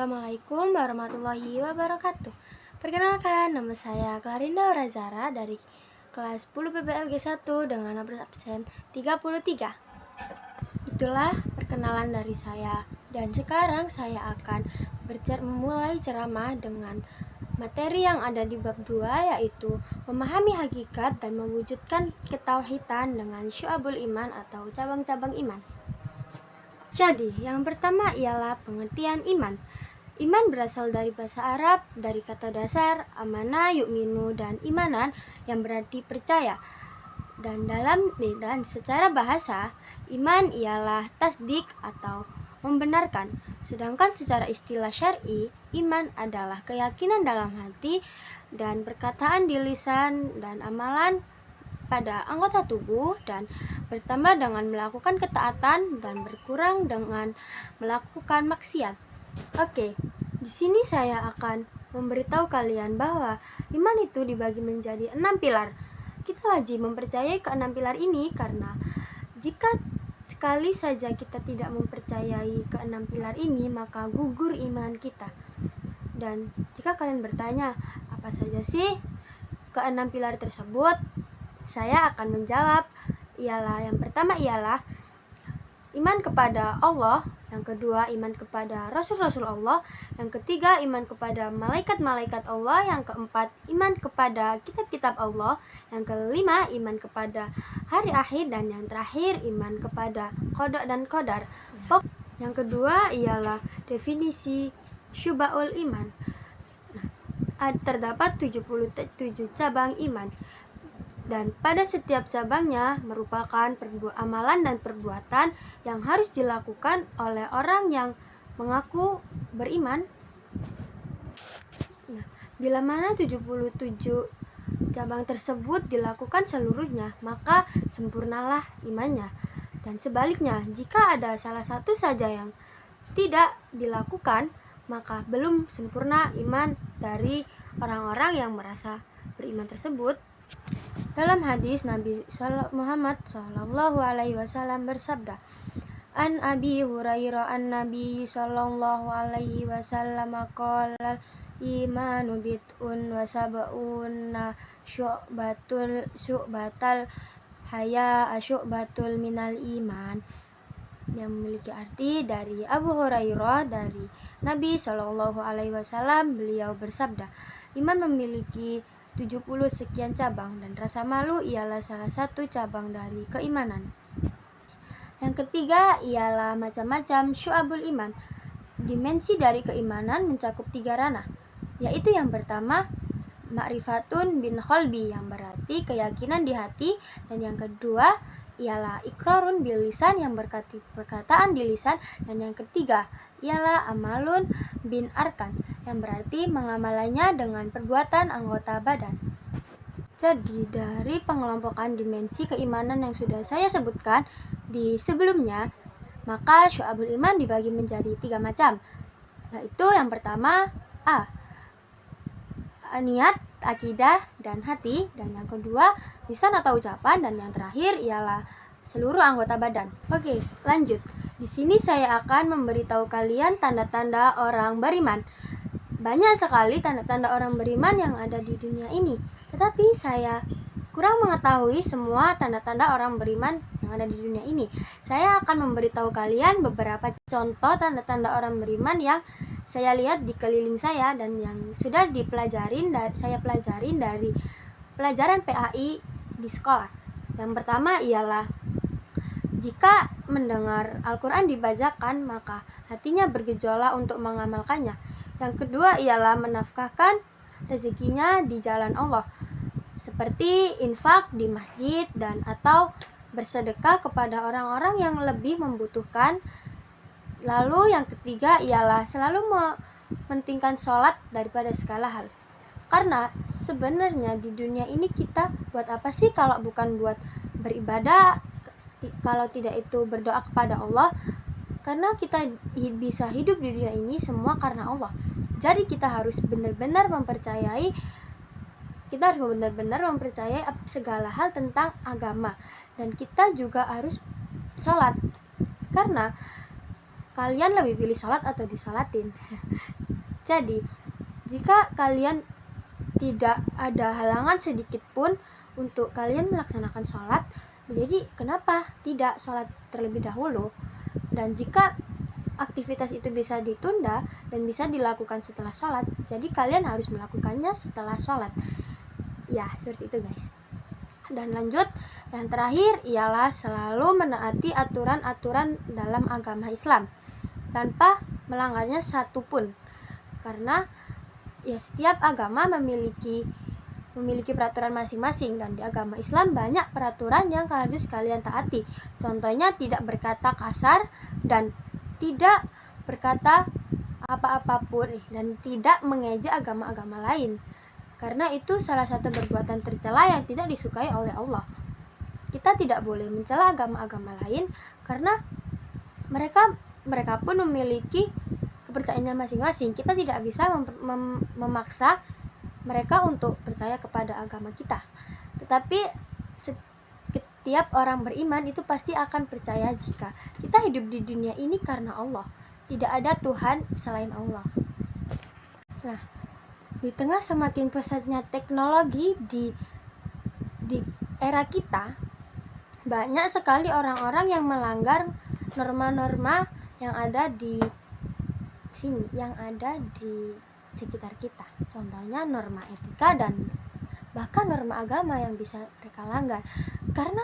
Assalamualaikum warahmatullahi wabarakatuh. Perkenalkan, nama saya Clarinda Orazara dari kelas 10 PPLG 1 dengan nomor absen 33. Itulah perkenalan dari saya. Dan sekarang saya akan mulai ceramah dengan materi yang ada di bab 2, yaitu memahami hakikat dan mewujudkan ketauhidan dengan syu'abul iman atau cabang-cabang iman. Jadi, yang pertama ialah pengertian iman. Iman berasal dari bahasa Arab, dari kata dasar amana yu'minu dan imanan yang berarti percaya. Dan secara bahasa, iman ialah tasdik atau membenarkan. Sedangkan secara istilah syar'i, iman adalah keyakinan dalam hati dan perkataan di lisan dan amalan pada anggota tubuh, dan bertambah dengan melakukan ketaatan dan berkurang dengan melakukan maksiat. Oke, di sini saya akan memberitahu kalian bahwa iman itu dibagi menjadi 6 pilar. Kita wajib mempercayai ke-6 pilar ini karena jika sekali saja kita tidak mempercayai ke-6 pilar ini, maka gugur iman kita. Dan jika kalian bertanya, apa saja sih ke-6 pilar tersebut? Saya akan menjawab, yang pertama ialah iman kepada Allah, yang kedua iman kepada Rasul-Rasul Allah, yang ketiga iman kepada malaikat-malaikat Allah, yang keempat iman kepada kitab-kitab Allah, yang kelima iman kepada hari akhir, dan yang terakhir iman kepada qada dan qadar. Yang kedua ialah definisi syu'abul iman. Terdapat 77 cabang iman. Dan pada setiap cabangnya merupakan amalan dan perbuatan yang harus dilakukan oleh orang yang mengaku beriman. Bila mana 77 cabang tersebut dilakukan seluruhnya, maka sempurnalah imannya. Dan sebaliknya, jika ada salah satu saja yang tidak dilakukan, maka belum sempurna iman dari orang-orang yang merasa beriman tersebut. Dalam hadis, Nabi Muhammad SAW bersabda, An Abi Hurairah an Nabi SAW qala imanu bid'un wa sab'una syu'batal haya syu'batul minal iman, yang memiliki arti dari Abu Hurairah dari Nabi SAW. Beliau bersabda, iman memiliki 70 sekian cabang, dan rasa malu ialah salah satu cabang dari keimanan. Yang ketiga ialah macam-macam syu'abul iman. Dimensi dari keimanan mencakup 3 ranah, yaitu yang pertama ma'rifatun bin qalbi, yang berarti keyakinan di hati, dan yang kedua ialah ikrarun bil lisan, yang berarti perkataan di lisan, dan yang ketiga ialah amalun bin arkan, yang berarti mengamalkannya dengan perbuatan anggota badan. Jadi dari pengelompokan dimensi keimanan yang sudah saya sebutkan di sebelumnya, maka syu'abul iman dibagi menjadi 3 macam, yaitu yang pertama niat, akidah, dan hati, dan yang kedua lisan atau ucapan, dan yang terakhir ialah seluruh anggota badan. Oke, lanjut. Di sini saya akan memberitahu kalian tanda-tanda orang beriman. Banyak sekali tanda-tanda orang beriman yang ada di dunia ini, tetapi saya kurang mengetahui semua tanda-tanda orang beriman yang ada di dunia ini. Saya akan memberitahu kalian beberapa contoh tanda-tanda orang beriman yang saya lihat di keliling saya dan yang sudah saya pelajarin dari pelajaran PAI di sekolah. Yang pertama ialah jika mendengar Al-Quran dibacakan, maka hatinya bergejolak untuk mengamalkannya. Yang kedua ialah menafkahkan rezekinya di jalan Allah, seperti infak di masjid dan atau bersedekah kepada orang-orang yang lebih membutuhkan. Lalu yang ketiga ialah selalu mementingkan sholat daripada segala hal. Karena sebenarnya di dunia ini kita buat apa sih kalau bukan buat beribadah, kalau tidak itu berdoa kepada Allah. Karena kita bisa hidup di dunia ini semua karena Allah. Jadi kita harus benar-benar mempercayai segala hal tentang agama. Dan kita juga harus sholat. Karena kalian lebih pilih sholat atau disolatin? Jadi, jika kalian tidak ada halangan sedikit pun untuk kalian melaksanakan sholat, jadi kenapa tidak sholat terlebih dahulu? Dan jika aktivitas itu bisa ditunda dan bisa dilakukan setelah sholat, jadi kalian harus melakukannya setelah sholat. Ya, seperti itu guys. Dan lanjut, yang terakhir ialah selalu menaati aturan-aturan dalam agama Islam tanpa melanggarnya satupun. Karena ya setiap agama memiliki peraturan masing-masing, dan di agama Islam banyak peraturan yang harus kalian taati. Contohnya tidak berkata kasar dan tidak berkata apa-apapun dan tidak mengejek agama-agama lain. Karena itu salah satu perbuatan tercela yang tidak disukai oleh Allah. Kita tidak boleh mencela agama-agama lain karena mereka pun memiliki kepercayaannya masing-masing. Kita tidak bisa memaksa mereka untuk percaya kepada agama kita. Tetapi setiap orang beriman itu pasti akan percaya jika kita hidup di dunia ini karena Allah. Tidak ada Tuhan selain Allah. Nah, di tengah semakin pesatnya teknologi di era kita, banyak sekali orang-orang yang melanggar norma-norma yang ada di sini, yang ada di sekitar kita. Contohnya norma etika dan bahkan norma agama yang bisa mereka langgar. Karena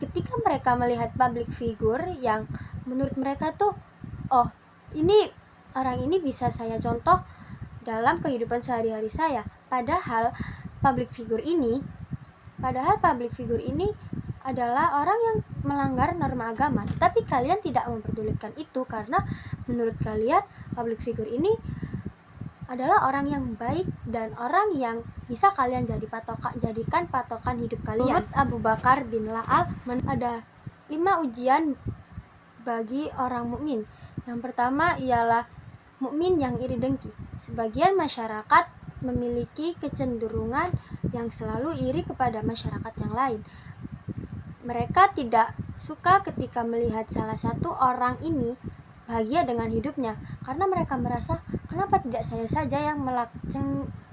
ketika mereka melihat public figure yang menurut mereka tuh, oh ini orang ini bisa saya contoh dalam kehidupan sehari-hari saya. Padahal public figure ini adalah orang yang melanggar norma agama. Tetapi kalian tidak memperdulikan itu karena menurut kalian public figure ini adalah orang yang baik dan orang yang bisa kalian jadikan patokan hidup kalian. Menurut Abu Bakar bin La'al, ada 5 ujian bagi orang mukmin. Yang pertama ialah mukmin yang iri dengki. Sebagian masyarakat memiliki kecenderungan yang selalu iri kepada masyarakat yang lain. Mereka tidak suka ketika melihat salah satu orang ini bahagia dengan hidupnya, karena mereka merasa, kenapa tidak saya saja yang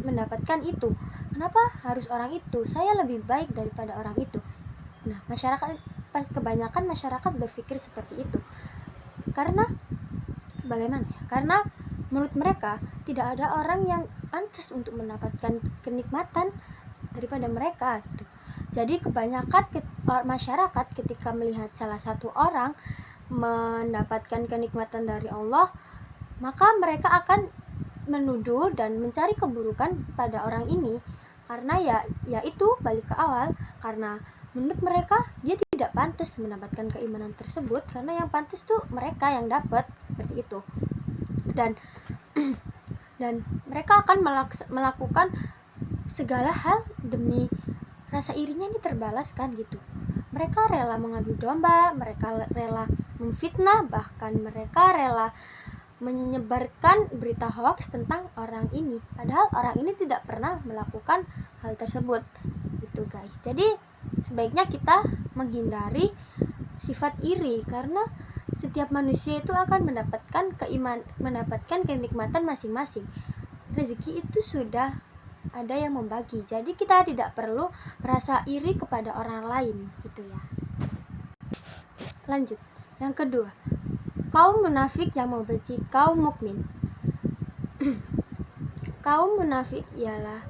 mendapatkan itu? Kenapa harus orang itu? Saya lebih baik daripada orang itu. Nah, kebanyakan masyarakat berpikir seperti itu. Karena bagaimana ya? Karena menurut mereka tidak ada orang yang pantas untuk mendapatkan kenikmatan daripada mereka gitu. Jadi kebanyakan masyarakat ketika melihat salah satu orang mendapatkan kenikmatan dari Allah, maka mereka akan menuduh dan mencari keburukan pada orang ini. Karena ya itu balik ke awal, karena menurut mereka dia tidak pantas mendapatkan keimanan tersebut, karena yang pantas tuh mereka yang dapat, seperti itu. Dan mereka akan melakukan segala hal demi rasa irinya ini terbalaskan gitu. Mereka rela mengadu domba, mereka rela memfitnah, bahkan mereka rela menyebarkan berita hoax tentang orang ini, padahal orang ini tidak pernah melakukan hal tersebut. Itu guys. Jadi sebaiknya kita menghindari sifat iri, karena setiap manusia itu akan mendapatkan kenikmatan masing-masing. Rezeki itu sudah ada yang membagi, jadi kita tidak perlu merasa iri kepada orang lain gitu ya. Lanjut, yang kedua, kaum munafik yang membenci kaum mukmin. Kaum munafik ialah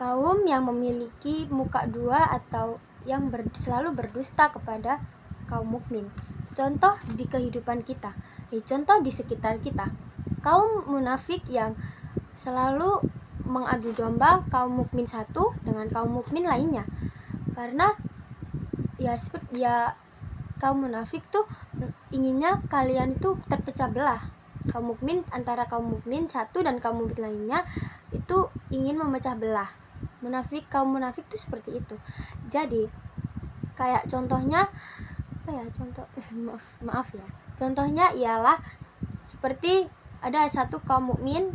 kaum yang memiliki muka dua atau yang selalu berdusta kepada kaum mukmin. Contoh di kehidupan kita, contoh di sekitar kita, kaum munafik yang selalu mengadu domba kaum mukmin satu dengan kaum mukmin lainnya. Karena kaum munafik tuh inginnya kalian itu terpecah belah. Antara kaum mukmin satu dan kaum mukmin lainnya itu ingin memecah belah. Kaum munafik tuh seperti itu. Jadi kayak contohnya maaf ya. Contohnya ialah seperti ada satu kaum mukmin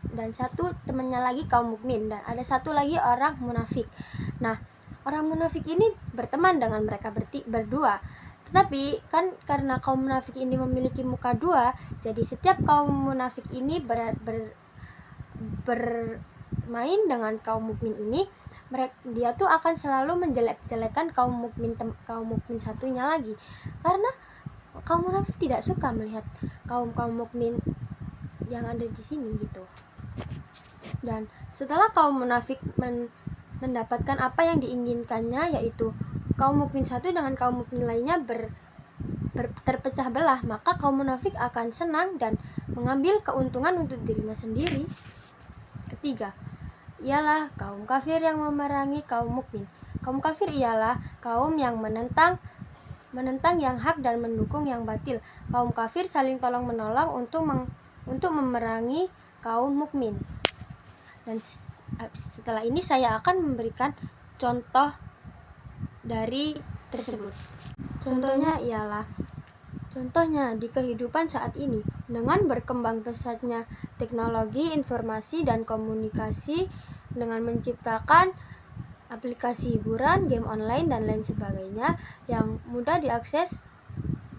dan satu temannya lagi kaum mukmin, dan ada satu lagi orang munafik. Nah, orang munafik ini berteman dengan mereka berdua, Tetapi kan karena kaum munafik ini memiliki muka dua, jadi setiap kaum munafik ini bermain dengan kaum mukmin ini, dia tuh akan selalu menjelek-jelekan kaum mukmin satunya lagi, karena kaum munafik tidak suka melihat kaum mukmin yang ada di sini gitu. Dan setelah kaum munafik mendapatkan apa yang diinginkannya, yaitu kaum mukmin satu dengan kaum mukmin lainnya terpecah belah, maka kaum munafik akan senang dan mengambil keuntungan untuk dirinya sendiri. Ketiga, ialah kaum kafir yang memerangi kaum mukmin. Kaum kafir ialah kaum yang menentang yang hak dan mendukung yang batil. Kaum kafir saling tolong-menolong untuk memerangi kaum mukmin. Dan setelah ini saya akan memberikan contoh dari tersebut. Contohnya di kehidupan saat ini, dengan berkembang pesatnya teknologi informasi dan komunikasi, dengan menciptakan aplikasi hiburan, game online, dan lain sebagainya yang mudah diakses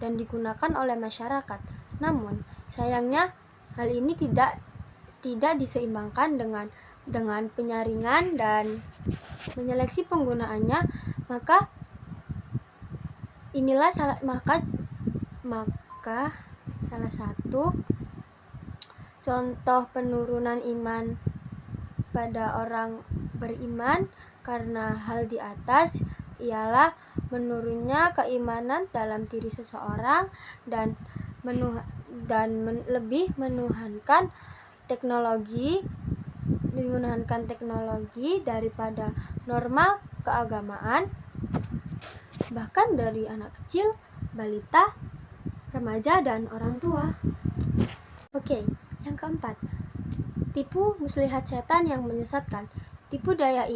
dan digunakan oleh masyarakat. Namun, sayangnya hal ini tidak diseimbangkan dengan penyaringan dan menyeleksi penggunaannya, maka salah satu contoh penurunan iman pada orang beriman karena hal di atas ialah menurunnya keimanan dalam diri seseorang dan lebih menuhankan teknologi daripada norma keagamaan, bahkan dari anak kecil, balita, remaja, dan orang tua. Oke, yang keempat, tipu muslihat setan yang menyesatkan. Tipu daya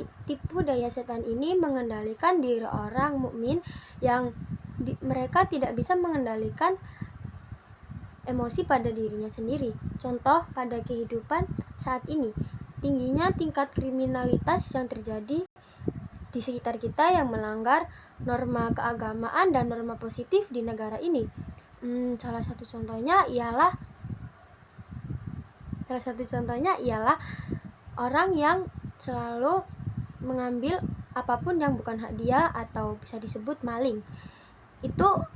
setan ini mengendalikan diri orang mukmin yang mereka tidak bisa mengendalikan emosi pada dirinya sendiri. Contoh pada kehidupan saat ini, tingginya tingkat kriminalitas yang terjadi di sekitar kita yang melanggar norma keagamaan dan norma positif di negara ini. Salah satu contohnya ialah orang yang selalu mengambil apapun yang bukan hak dia atau bisa disebut maling.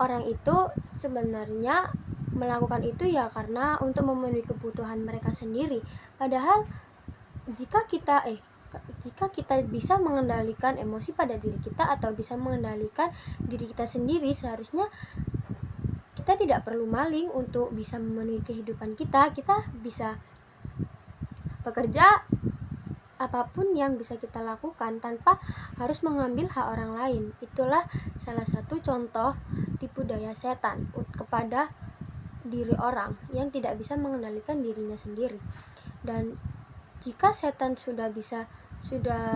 Orang itu sebenarnya melakukan itu ya karena untuk memenuhi kebutuhan mereka sendiri. Padahal jika kita bisa mengendalikan emosi pada diri kita atau bisa mengendalikan diri kita sendiri, seharusnya kita tidak perlu maling untuk bisa memenuhi kehidupan kita. Kita bisa bekerja apapun yang bisa kita lakukan tanpa harus mengambil hak orang lain. Itulah salah satu contoh tipu daya setan kepada diri orang yang tidak bisa mengendalikan dirinya sendiri. Dan jika setan sudah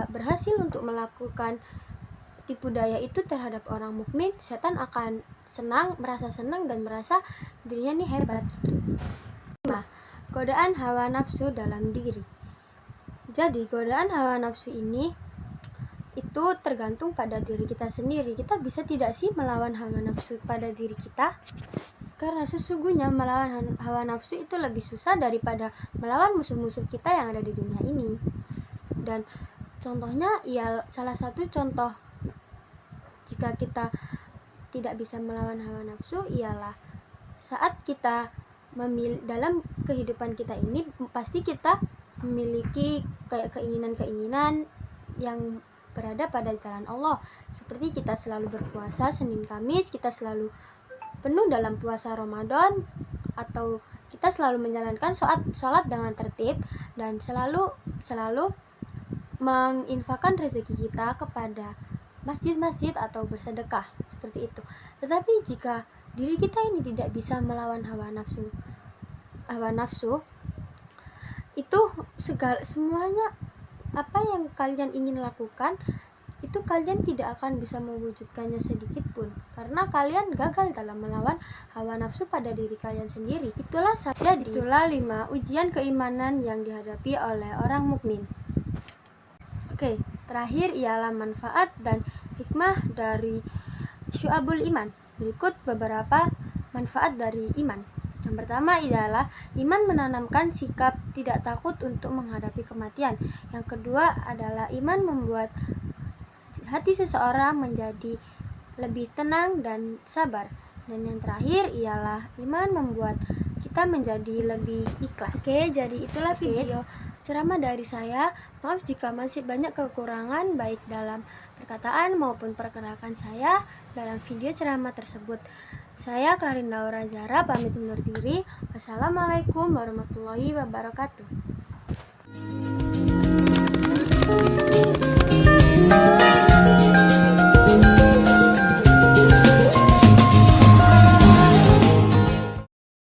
berhasil untuk melakukan tipu daya itu terhadap orang mukmin, setan akan merasa senang dan merasa dirinya ini hebat. 5. Godaan hawa nafsu dalam diri. Jadi godaan hawa nafsu ini itu tergantung pada diri kita sendiri. Kita bisa tidak sih melawan hawa nafsu pada diri kita? Karena sesungguhnya melawan hawa nafsu itu lebih susah daripada melawan musuh-musuh kita yang ada di dunia ini. Dan contohnya salah satu contoh jika kita tidak bisa melawan hawa nafsu ialah saat kita dalam kehidupan kita ini pasti kita memiliki kayak keinginan-keinginan yang berada pada jalan Allah. Seperti kita selalu berpuasa Senin Kamis, kita selalu penuh dalam puasa Ramadan, atau kita selalu menjalankan sholat dengan tertib dan selalu menginfakkan rezeki kita kepada masjid-masjid atau bersedekah seperti itu. Tetapi jika diri kita ini tidak bisa melawan hawa nafsu, itu semuanya apa yang kalian ingin lakukan itu kalian tidak akan bisa mewujudkannya sedikit pun karena kalian gagal dalam melawan hawa nafsu pada diri kalian sendiri. Itulah 5 ujian keimanan yang dihadapi oleh orang mukmin. Oke, terakhir ialah manfaat dan hikmah dari syu'abul iman. Berikut beberapa manfaat dari iman. Yang pertama adalah iman menanamkan sikap tidak takut untuk menghadapi kematian. Yang kedua adalah iman membuat hati seseorang menjadi lebih tenang dan sabar. Dan yang terakhir ialah iman membuat kita menjadi lebih ikhlas. Oke, jadi itulah video ceramah dari saya. Maaf jika masih banyak kekurangan baik dalam perkataan maupun pergerakan saya dalam video ceramah tersebut. Saya Clarinda Aura Zahra pamit undur diri. Wassalamualaikum warahmatullahi wabarakatuh.